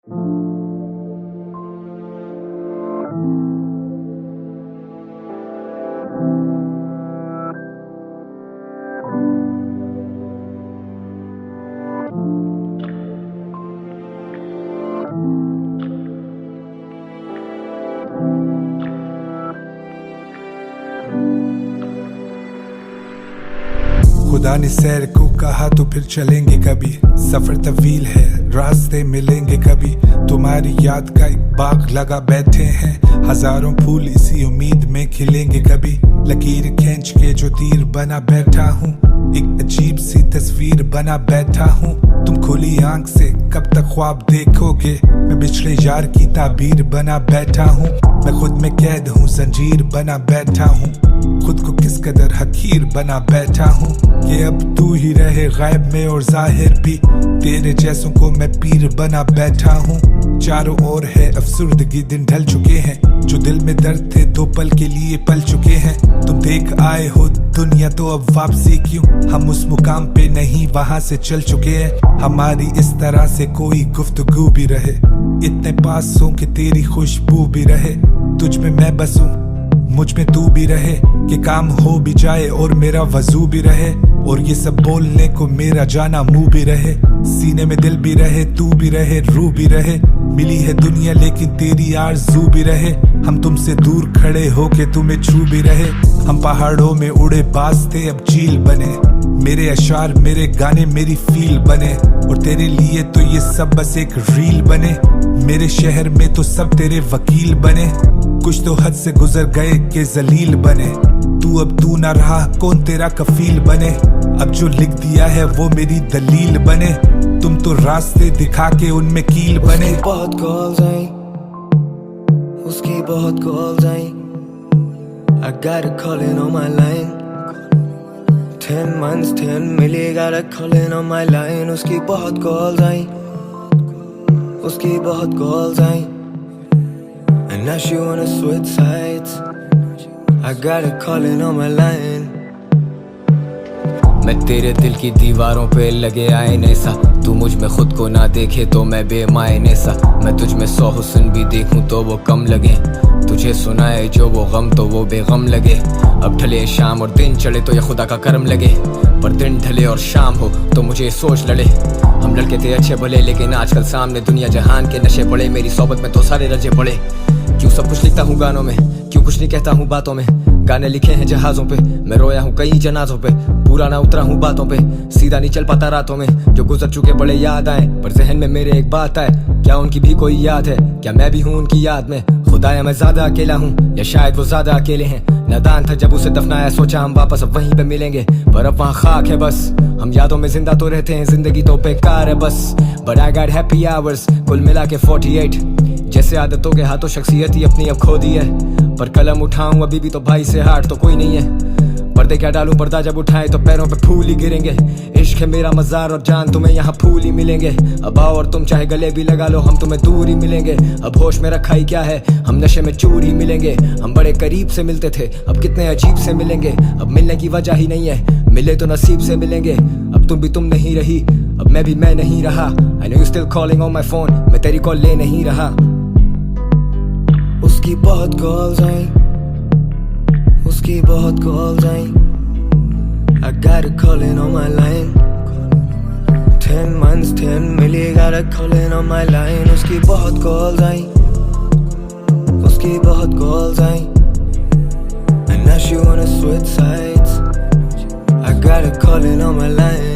खुदा ने सैर को कहा तो फिर चलेंगे कभी, सफर तवील है रास्ते मिलेंगे कभी। तुम्हारी याद का एक बाग लगा बैठे हैं, हजारों फूल इसी उम्मीद में खिलेंगे कभी। लकीर खींच के जो तीर बना बैठा हूँ, एक अजीब सी तस्वीर बना बैठा हूँ। तुम खुली आंख से कब तक ख्वाब देखोगे, मैं पिछले यार की ताबीर बना बैठा हूँ। मैं खुद में कैद हूँ, जंजीर बना बैठा हूँ, खुद को किस कदर हकीर बना बैठा हूँ। ये अब तू ही रहे गायब में और जाहिर भी, तेरे जैसों को मैं पीर बना बैठा हूँ। चारों ओर है अफसुर्दगी, दिन ढल चुके हैं, जो दिल में दर्द थे दो पल के लिए पल चुके हैं। तुम देख आए हो दुनिया तो अब वापसी क्यों, हम उस मुकाम पे नहीं वहां से चल चुके हैं। हमारी इस तरह से कोई गुफ्तगू भी रहे, इतने पास हो कि तेरी खुशबू भी रहे। तुझ में मैं बसूं, मुझ में तू भी रहे, कि काम हो भी जाए और मेरा वजू भी रहे, और ये सब बोलने को मेरा जाना मुंह भी रहे। सीने में दिल भी रहे, तू भी रहे, रूह भी रहे। मिली है दुनिया लेकिन तेरी आरज़ू भी रहे, हम तुमसे दूर खड़े हो के तुम्हें छू भी रहे। हम पहाड़ों में उड़े बाज थे अब चील बने, मेरे अशार मेरे गाने मेरी फील बने, और तेरे लिए तो ये सब बस एक रील बने। मेरे शहर में तो सब तेरे वकील बने, कुछ तो हद से गुजर गए के जलील बने। तू अब तू ना रहा, कौन तेरा कफील बने, अब जो लिख दिया है वो मेरी दलील बने। तुम तो रास्ते दिखा के उनमें कील बने। उसकी बहुत कॉल्स आई, उसकी बहुत calls I, I got a calling on my line, 10 months 10 मिली, got a calling on my line। उसकी बहुत कॉल्स आई, उसकी बहुत calls I, and now she wanna switch sides, I got a calling on my line। मैं तेरे दिल की दीवारों पे लगे आईने सा, तू मुझ में खुद को ना देखे तो मैं बेमायने सा। मैं तुझ में 100 हुस्न भी देखूं तो वो कम लगे, तुझे सुनाए जो वो गम तो वो बेगम लगे। अब ढले शाम और दिन चढ़े तो ये खुदा का करम लगे, पर दिन ढले और शाम हो तो मुझे सोच लड़े। हम लड़के थे अच्छे भले, लेकिन आजकल सामने दुनिया जहान के नशे पड़े। मेरी सोबत में तो सारे रजे पड़े, क्यों सब कुछ लिखता हूँ गानों में, क्यों कुछ नहीं कहता हूँ बातों में। गाने लिखे हैं जहाजों पे, मैं रोया हूँ कई जनाजों पे, पूरा ना उतरा हूँ बातों पे, सीधा नहीं चल पाता रातों में। जो गुजर चुके बड़े याद आए, पर जहन में मेरे एक बात आए, क्या उनकी भी कोई याद है, क्या मैं भी हूँ उनकी याद में। खुदाया मैं ज्यादा अकेला हूँ या शायद वो ज्यादा अकेले हैं। नादान था जब उसे दफनाया, सोचा हम वापस अब वहीं पे मिलेंगे, पर अब वहाँ खाक है बस। हम यादों में जिंदा तो रहते हैं, जिंदगी तो बेकार है बस। But I got happy hours, कुल मिला के 48, जैसे आदतों के हाथों शख्सियत ही अपनी अब खो दी है। पर कलम उठाऊं अभी भी तो भाई से हार तो कोई नहीं है। पर्दे क्या डालूं, पर्दा जब उठाए तो पैरों पे फूल ही गिरेंगे। इश्क है मेरा मज़ार और जान तुम्हें यहाँ फूल ही मिलेंगे। अब आओ और तुम चाहे गले भी लगा लो, हम तुम्हें दूर ही मिलेंगे। अब होश में रखा ही क्या है, हम नशे में चूर ही मिलेंगे। हम बड़े करीब से मिलते थे, अब कितने अजीब से मिलेंगे। अब मिलने की वजह ही नहीं है, मिले तो नसीब से मिलेंगे। अब तुम भी तुम नहीं रही, अब मैं भी मैं नहीं रहा। I know you still calling on my phone, मैं तेरी कॉल ले नहीं रहा। उसकी बहुत कॉल्स आई, उसकी बहुत calls I, I got a calling on my line, 10 months 10 मिली, got a calling on my line। उसकी बहुत कॉल्स आई, उसकी बहुत calls I, and now she wanna switch sides, I got a calling on my line।